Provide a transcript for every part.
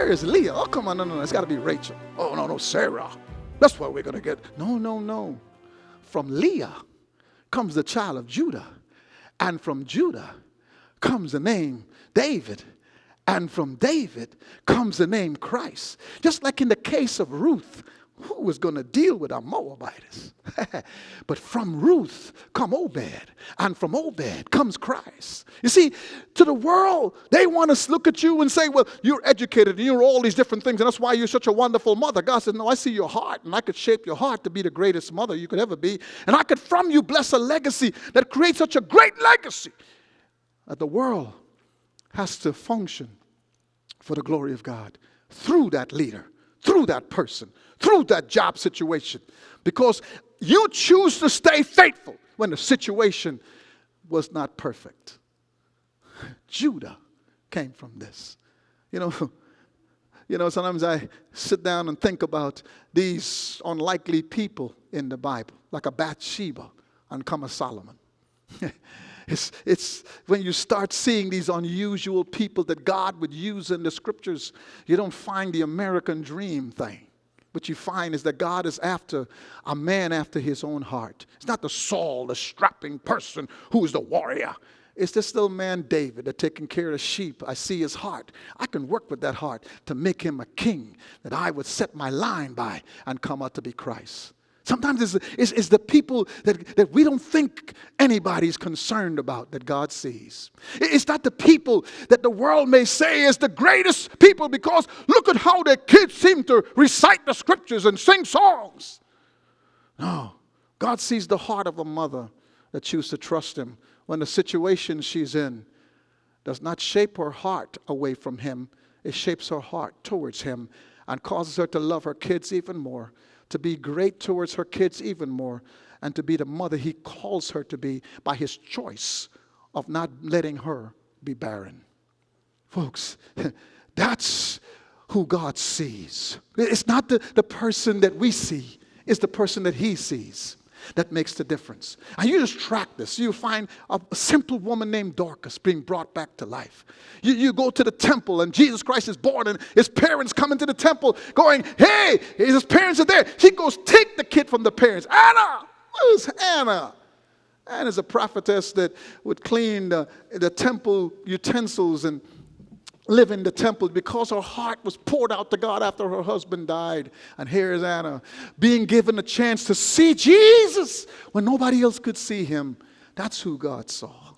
where is Leah? Oh, come on, no, it's got to be Rachel. Oh, no, Sarah. That's what we're going to get. No. From Leah comes the child of Judah. And from Judah comes the name David. And from David comes the name Christ. Just like in the case of Ruth, who was going to deal with our Moabites. But from Ruth come Obed. And from Obed comes Christ. You see, to the world, they want to look at you and say, well, you're educated and you're all these different things, and that's why you're such a wonderful mother. God says, no, I see your heart, and I could shape your heart to be the greatest mother you could ever be. And I could from you bless a legacy that creates such a great legacy that the world has to function for the glory of God through that leader, through that person, through that job situation, because you choose to stay faithful when the situation was not perfect. Judah came from this. You know, sometimes I sit down and think about these unlikely people in the Bible, like a Bathsheba and come a Solomon. It's when you start seeing these unusual people that God would use in the scriptures, you don't find the American dream thing. What you find is that God is after a man after his own heart. It's not the Saul, the strapping person who's the warrior. It's this little man, David, that's taking care of the sheep. I see his heart. I can work with that heart to make him a king that I would set my line by and come out to be Christ. Sometimes it's the people that we don't think anybody's concerned about that God sees. It's not the people that the world may say is the greatest people because look at how their kids seem to recite the scriptures and sing songs. No, God sees the heart of a mother that chooses to trust him when the situation she's in does not shape her heart away from him. It shapes her heart towards him and causes her to love her kids even more, to be great towards her kids even more, and to be the mother he calls her to be by his choice of not letting her be barren. Folks, that's who God sees. It's not the person that we see. It's the person that he sees that makes the difference. And you just track this. You find a simple woman named Dorcas being brought back to life. You go to the temple and Jesus Christ is born and his parents come into the temple going, hey, his parents are there. She goes, take the kid from the parents. Anna, where's Anna? Anna's a prophetess that would clean the temple utensils and live in the temple because her heart was poured out to God after her husband died. And here's Anna being given a chance to see Jesus when nobody else could see him. That's who God saw.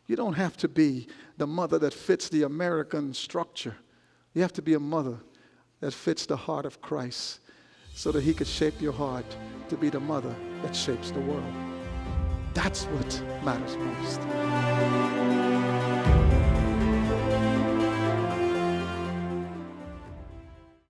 You don't have to be the mother that fits the American structure. You have to be a mother that fits the heart of Christ so that he could shape your heart to be the mother that shapes the world. That's what matters most.